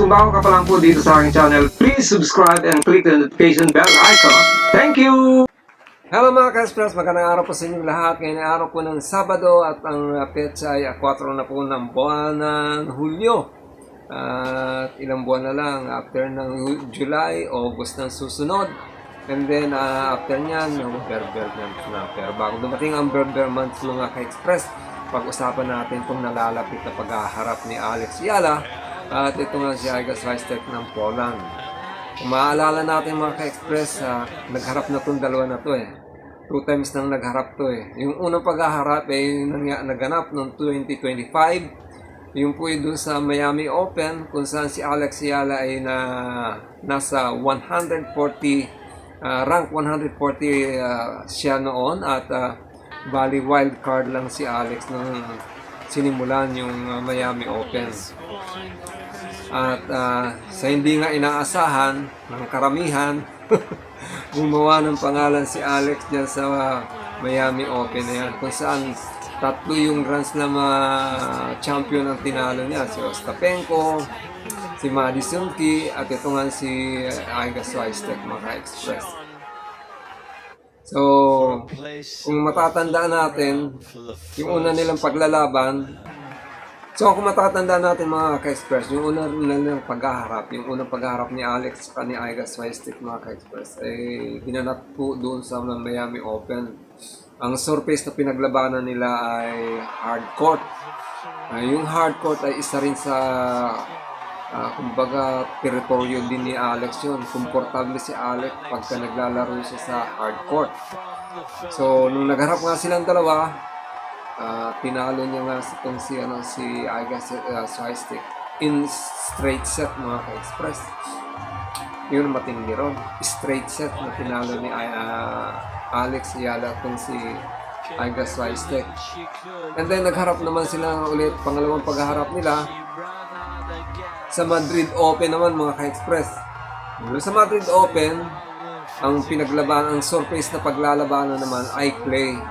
kung bago ka pa lang po dito sa aking channel, please subscribe and click the notification bell icon. Thank you! Hello mga ka-express, magandang araw po sa inyong lahat. Ngayon ay araw po ng Sabado at ang petsa ay 4 na po ng buwan ng Hulyo. At ilang buwan na lang after ng July, August ng susunod. And then after nyan, Berber month na. Pero bago dumating ang Berber month mga ka-express, pag-usapan natin itong nalalapit na paghaharap ni Alex Yala at ito nga si Iga Swiatek ng Poland. Kung maaalala natin mga ka-express, nagharap na itong dalawa na to 2 times nang nagharap to Yung unang paghaharap ay naganap noong 2025. Yung po doon sa Miami Open kung saan si Alex Yala ay nasa 140, rank 140 siya noon at bali wild card lang si Alex nung sinimulan yung Miami Open. At sa hindi nga inaasahan ng karamihan, gumawa ng pangalan si Alex dyan sa Miami Open na yan. Kung saan tatlo yung Grand Slam champion ang tinalo niya. Si Ostapenko, si Madison Key, at ito nga si Iga Swiatek, mga express. So, kung matatandaan natin, yung una nilang paglalaban, kung matatandaan natin mga ka-express, yung unang nilang paghaharap, yung unang paghaharap ni Alex at ni Iga Swiatek mga ka-express, ay ginanap po doon sa Miami Open. Ang surface na pinaglabanan nila ay hard court. Yung hard court ay isa rin sa kumbaga teritoryo din ni Alex yun. Komportable si Alex pagka naglalaro siya sa hard court. So, nung nagharap nga silang dalawa, tinalo niya nga si Iga Swiatek in straight set mga ka-express. Yun matindi ron. Straight set na tinalo ni Alex Yala itong si Iga Swiatek. And then nagharap naman sila ulit, pangalawang pagharap nila sa Madrid Open naman mga ka-express. Sa Madrid Open, ang pinaglaban, ang surface na paglalabanan naman ay clay.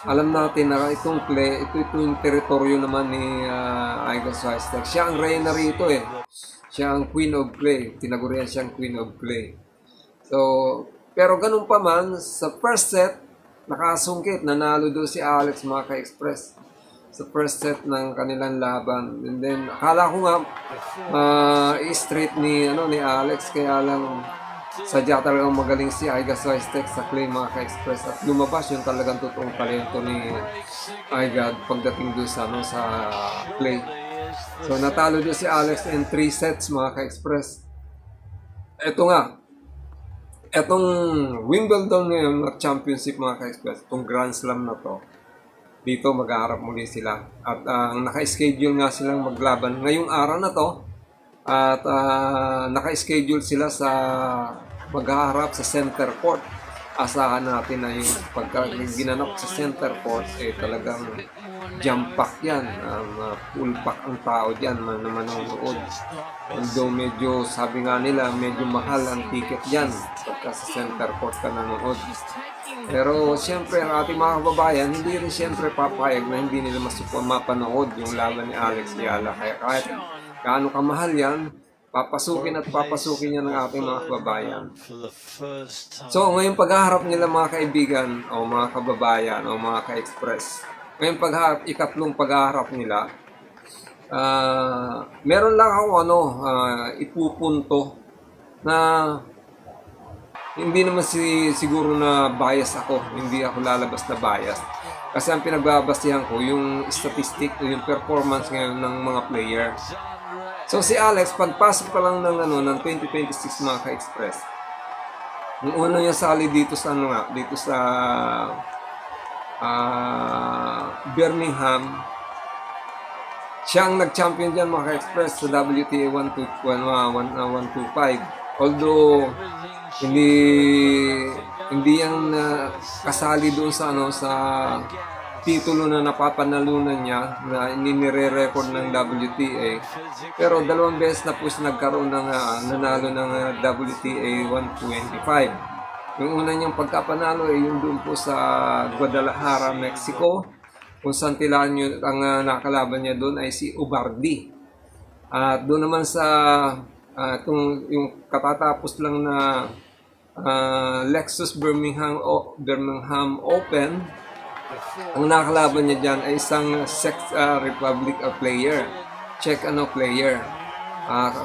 Alam natin na itong clay, ito yung teritoryo naman ni Iga Swiatek. Siya ang reyna rito Siya ang Queen of Clay. Tinagurian siyang Queen of Clay. So, pero ganun pa man, sa first set, nakasungkit, nanalo doon si Alex mga ka-express. Sa first set ng kanilang laban. And then, akala ko nga, i-straight ni Alex, kaya lang, sadya talagang magaling si Iga Swiatek sa clay mga ka-express at lumabas yung talagang totoong talento ni Iga pagdating doon sa clay. So natalo doon si Alex in 3 sets mga ka-express. Ito nga, etong Wimbledon ngayon na championship mga ka-express, itong Grand Slam na to, dito mag-aarap muli sila at naka-schedule nga silang maglaban ngayong araw na to. At naka-schedule sila sa maghaharap sa center court. Asahan natin na yung pagka ginanap sa center court talagang jump pack yan. Full pack ang tao dyan na manonood. Although medyo, sabi nga nila, medyo mahal ang ticket dyan pagka sa center court ka nanonood. Pero siyempre ang ating mga kababayan hindi rin siyempre papayag na hindi nila mapanood yung laban ni Alex Yala. Kaya kahit gaano kamahal yan, papasukin at papasukin yan ng ating mga kababayan. So, ngayong paghaharap nila mga kaibigan, o mga kababayan, o mga ka-express, ngayong ikatlong paghaharap nila, meron lang ako ipupunto na hindi naman siguro na bias ako, hindi ako lalabas na bias. Kasi ang pinagbabasihan ko, yung statistic, yung performance ngayon ng mga player. So si Alex, pagpasok pa lang ng 2026 mga ka-express, yung una niya sali dito sa Birmingham, siya ang nag-champion dyan mga ka-express sa WTA 125. Although hindi yan kasali doon sa titulo na napapanalunan niya na nire-record ng WTA. Pero 2 beses na po siya nagkaroon ng nanalo ng WTA 125. Yung una niyang pagkapanalo ay yung doon po sa Guadalajara, Mexico, kung saan ang nakalaban niya doon ay si Ubardi. At doon naman sa yung katatapos lang na Lexus Birmingham Open, ang nakalaban niya dyan ay isang Czech Republic player, Czech player.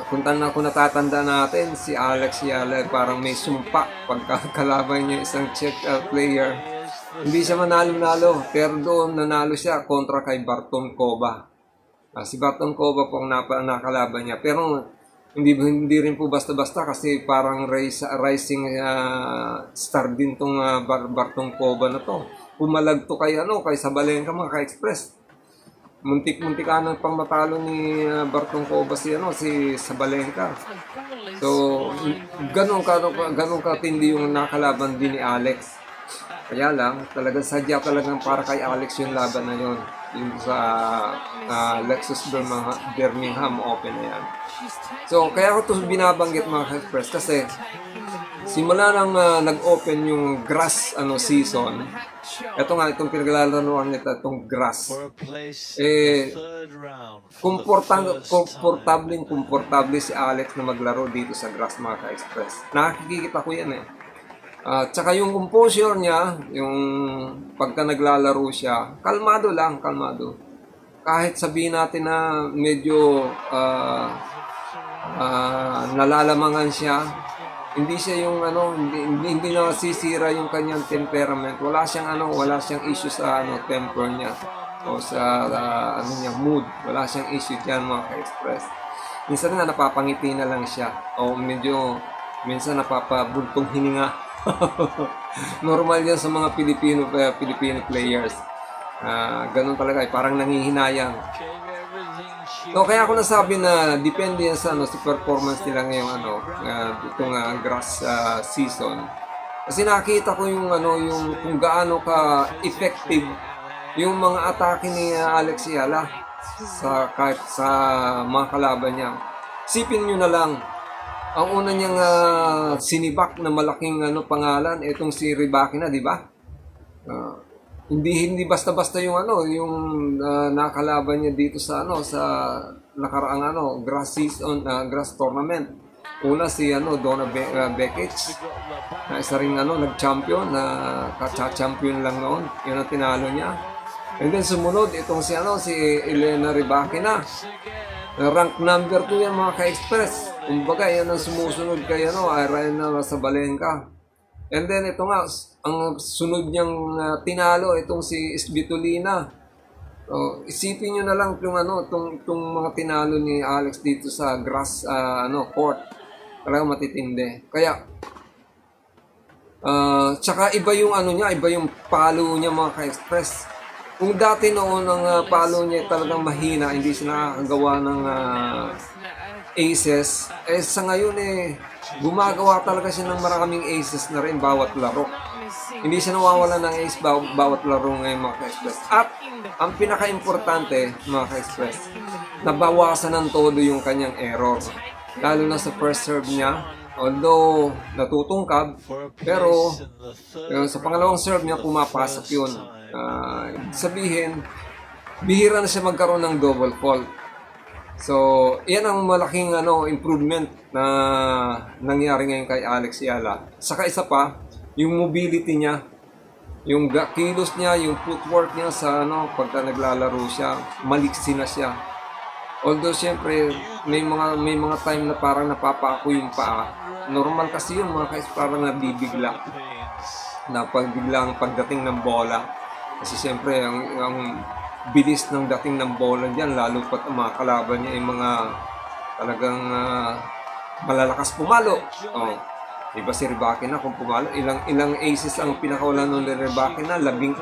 Kung natatanda natin, si Alex Yala parang may sumpa pagkakalaban niya isang Czech player. Hindi siya manalo-nalo, pero doon nanalo siya kontra kay Barton Kova. Si Barton Kova po ang nakalaban niya. Pero hindi rin po basta-basta kasi parang rising star din tong Barton Kova na to. Pumalag to kay Sabalenka, mga ka-express. Muntik-muntik anang pang matalo ni Barton Kova si Sabalenka. So, ganun katindi yung nakalaban din ni Alex. Kaya lang, talagang sadya talagang para kay Alex yung laban na yun. Yung sa Lexus Birmingham Open na yan. So, kaya ko ito binabanggit, mga ka-express, kasi simula nang nag-open yung grass season, itong pinaglalaroan nito, itong grass, komportable si Alex na maglaro dito sa grass, mga ka-express. Nakikita ko yan tsaka yung composure niya, yung pagka naglalaro siya, kalmado lang. Kahit sabihin natin na medyo nalalamangan siya, hindi siya yung hindi nasisira yung kanyang temperament. Wala siyang issue sa temper niya o sa mood. Wala siyang issue diyan, mga ka-express. Minsan nga napapangiti na lang siya o minsan napapabuntong hininga. Normal yan sa mga Filipino players. Ganun talaga, parang nangihinayang. So kaya ako nasabi na depende yan sa performance nila ngayong itong grass season. Kasi nakita ko yung kung gaano ka effective yung mga atake ni Alex Yala kahit sa mga kalaban niya. Sipin nyo na lang, ang una niyang sinibak na malaking pangalan, itong si Rybakina, di ba? Hindi basta-basta yung nakalaban niya dito sa nakaraang grass season, grass tournament. Una si Donna Bekic, na isa ring nag-champion, na ka-champion lang noon, yun ang tinalo niya. And then sumunod itong si Elena Rybakina. Rank number 2 yan, mga ka-express. Kumbaga, yan ang sumusunod kay Irina Sabalenka. And then ito nga, ang sunod niyang tinalo itong si Svitolina. So, isipin niyo na lang itong mga tinalo ni Alex dito sa grass court. Talagang matitindi. Kaya tsaka iba yung iba yung palo niya, mga ka-express. Kung dati noon ang palo niya talagang mahina, hindi siya nakakagawa ng aces, sa ngayon gumagawa talaga siya ng maraming aces na rin bawat laro. Hindi siya nawawala ng ace bawat laro ngayon, mga ka-express. At ang pinaka-importante, mga ka-express, nabawasan ng todo yung kanyang error. Lalo na sa first serve niya, although natutungkab, pero sa pangalawang serve niya pumapasok yun. Sabihin, bihira na siya magkaroon ng double fault. So, yan ang malaking improvement na nangyari ngayon kay Alex Yala. Saka isa pa, yung mobility niya, yung kilos niya, yung footwork niya sa pagka naglalaro siya, maliksi na siya. Although siyempre may mga time na parang napapako yung paa. Normal kasi yun, mga guys, parang nabibigla. Na biglang pagdating ng bola. Kasi siyempre ang bilis ng dating ng bola diyan, lalo pat ang mga kalaban niya ay mga talagang malalakas pumalo. Iba si Rybakina kung pumalo, ilang aces ang pinakawala ng Rybakina, 11.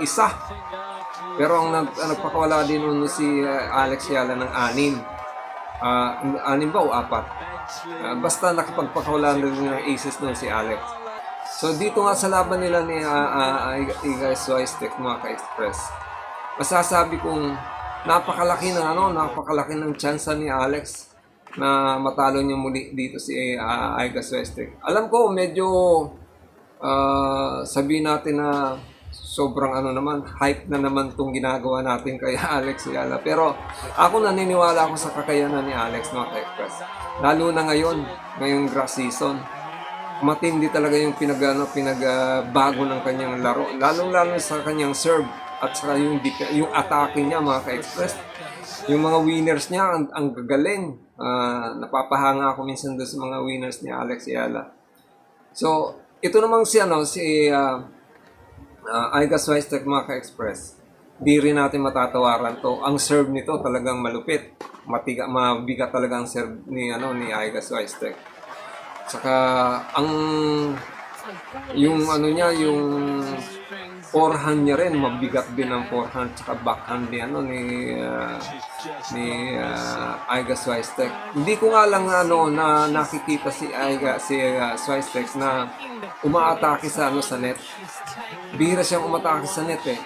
Pero ang nagpakawala din si Alex Yala ng 6. 6 ba o 4? Basta nakapagpakawala din ng aces nun si Alex. So dito nga sa laban nila ni Iga Swiatek, mga ka-express, masasabi kong napakalaki ng chance ni Alex na matalo niya muli dito si Iga Swiatek. Alam ko medyo sabihin natin na sobrang ano naman, hype na naman itong ginagawa natin kay Alex Ayala. Pero ako naniniwala ako sa kakayanan ni Alex, mga ka-express. Lalo na ngayon, ngayong grass season. Matindi talaga yung pinagbago ng kanyang laro. Lalo sa kanyang serve at saka yung atake niya, mga ka-express. Yung mga winners niya, ang gagaling. Napapahanga ako minsan doon sa mga winners ni Alex Ayala. So, ito namang si Aiga Swiatek, mga ka-express. Di rin natin matatawaran to. Ang serve nito talagang malupit. Mabigat talaga ang serve ni Aiga Swiatek. Saka yung forehand niya rin, mabigat din ang forehand saka backhand ni Aiga Swiatek. Hindi ko nga lang na nakikita si Swiatek na umaatake sa net. Bihira siyang umatake sa net eh.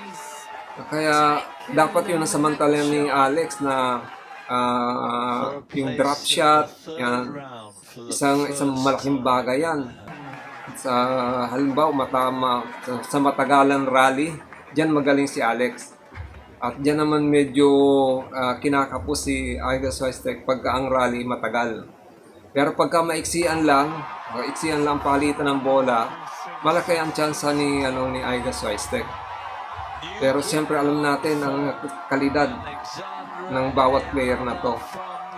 Kaya dapat yun ang samantalan ni Alex na yung drop shot, yan. Isang malaking bagay yan. Sa halimbawa, sa matagalan rally, diyan magaling si Alex. At diyan naman medyo kinakapos si Aiga Swiatek pagka ang rally matagal. Pero pagka maiksian lang palitan ng bola, malaki ang tsansa ni Aiga Swiatek. Pero siyempre alam natin ang kalidad ng bawat player na to.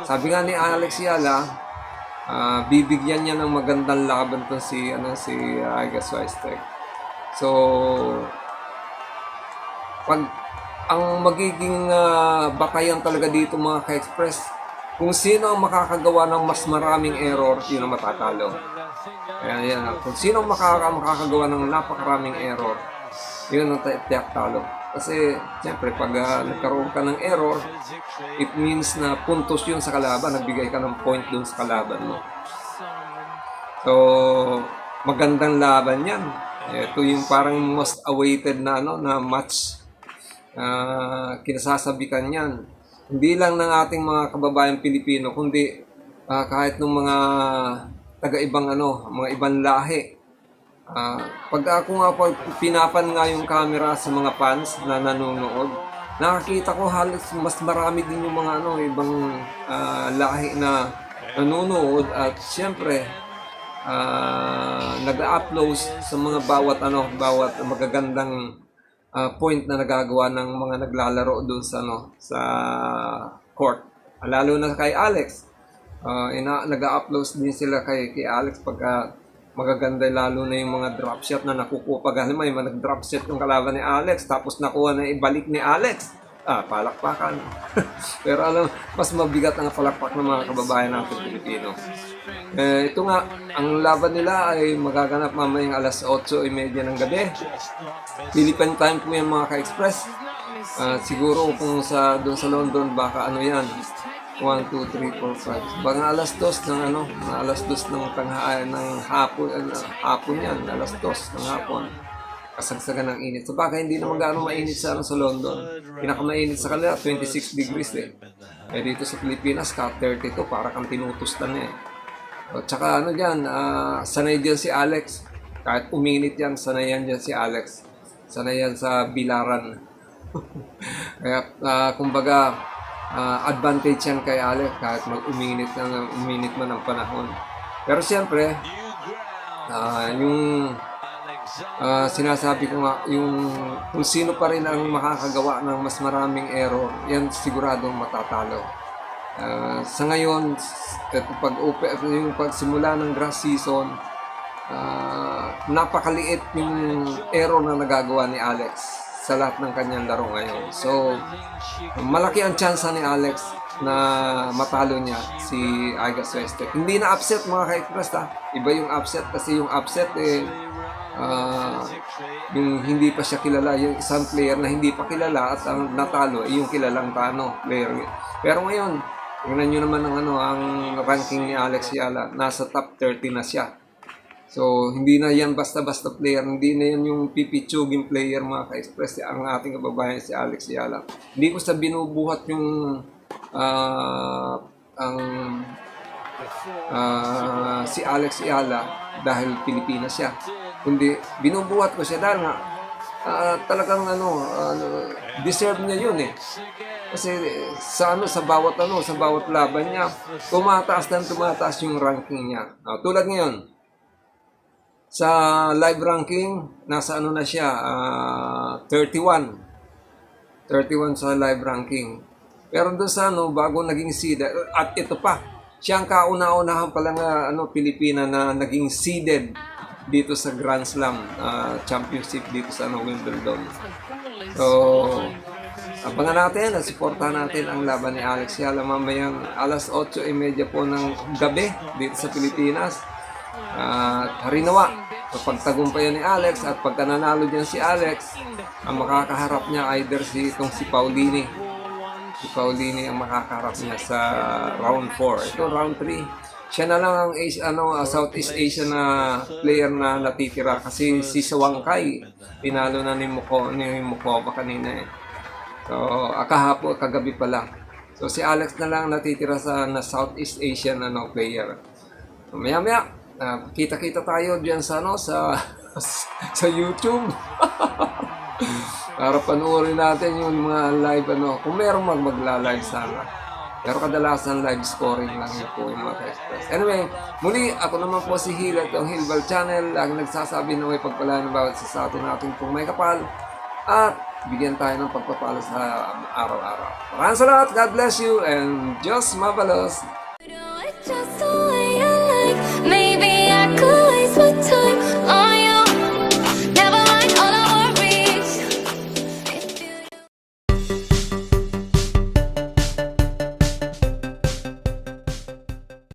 Sabi nga ni Alex Ayala, bibigyan niya ng magandang laban to si Aiga Swiatek. So, pag ang magiging batayan talaga dito, mga ka-express, kung sino ang makakagawa ng mas maraming error, yun ang matatalo. Kaya kung sino ang makakagawa ng napakaraming error, yun ang tiyak talo. Kasi, siyempre, pag nagkaroon ka ng error, it means na puntos yun sa kalaban. Nagbigay ka ng point dun sa kalaban mo. So, magandang laban yan. Ito yung parang most awaited na match. Kinasasabikan yan. Hindi lang ng ating mga kababayan Pilipino, kundi kahit ng mga taga-ibang mga ibang lahi. Pag ako nga pinapan nga yung camera sa mga fans na nanonood, nakakita ko halos mas marami din yung mga ibang lahi na nanonood at siyempre nag-upload sa mga bawat magagandang point na nagagawa ng mga naglalaro doon sa court. Lalo na kay Alex. Nag-upload din sila kay Alex pagka magaganda, lalo na yung mga drop shot na nakukuha. Pag may nag-drop shot yung kalaban ni Alex, tapos nakuha na ibalik ni Alex. Palakpakan. Pero mas mabigat ang palakpak ng mga kababayan natin Pilipino. Ito nga, ang laban nila ay magaganap mamayang alas 8:30 ng gabi. Philippine time po yan, mga ka-express. Siguro kung doon sa London, baka 1, 2, 3, 4, 5. Mga alas 2 ng hapon yan, alas 2 ng hapon. Kasagsagan ng init. So baka hindi naman gaano mainit sa London. Pinakamainit sa kanila, 26 degrees eh. Dito sa Pilipinas, 32, para kang tinutustan eh. At saka sanay dyan si Alex. Kahit uminit yan, sanay yan dyan si Alex. Sanay yan sa bilaran. Kaya kumbaga, advantage yan kay Alex kahit uminit man ang panahon. Pero siyempre, yung sinasabi ko nga, yung kung sino pa rin ang makakagawa ng mas maraming error, yan siguradong matatalo. Sa ngayon, yung pagsimula ng grass season, napakaliit yung error na nagagawa ni Alex sa lahat ng kanyang laro ngayon. So, malaki ang tsansa ni Alex na matalo niya si Aiga Swiatek. Hindi na upset, mga ka-express Iba yung upset, kasi yung upset yung hindi pa siya kilala, yung isang player na hindi pa kilala at ang natalo yung kilalang player. Pero ngayon, tingnan nyo naman ang ranking ni Alex Ayala, nasa top 30 na siya. So, hindi na yan basta-basta player, hindi na yan yung pipitsuging player, mga ka-express, ang ating kababayan si Alex Ayala. Hindi ko sa binubuhat yung si Alex Ayala dahil Pilipinas siya. Kundi binubuhat ko siya dahil nga talagang deserve niya yun eh. Kasi sa bawat laban niya, tumataas yung ranking niya. Tulad ngayon, sa live ranking, nasa na siya, 31. 31 sa live ranking. Pero doon sa bago naging seeded, at ito pa, siya ang kauna-unahan pala nga Pilipina na naging seeded dito sa Grand Slam Championship dito sa Wimbledon. So, abangan natin at supportahan natin ang laban ni Alex Yala mamayang alas 8:30 po ng gabi dito sa Pilipinas. At harinawa, pagtagumpayan ni Alex at pagka nanalo dyan si Alex, ang makakaharap niya either si Paulini. Si Paulini ang makakaharap niya sa round 4. Ito round 3. Siya na lang ang Southeast Asian na player na natitira kasi si Sawangkay pinalo na ni Mukova kanina eh. So, kagabi pala. So si Alex na lang natitira sa Southeast Asian player. So, maya-maya kita-kita tayo diyan sa sa YouTube. Para panoorin natin yung mga live kung merong magla-live sana. Pero kadalasan live scoring lang yun po yung mga express. Anyway, muli ako naman po si Hil at ang Hilbal Channel. Ang nagsasabi na may pagpala ng bawat sa atin natin pong may kapal. At bigyan tayo ng pagpapala sa araw-araw. Maraming salamat, God bless you, and Diyos mabalos.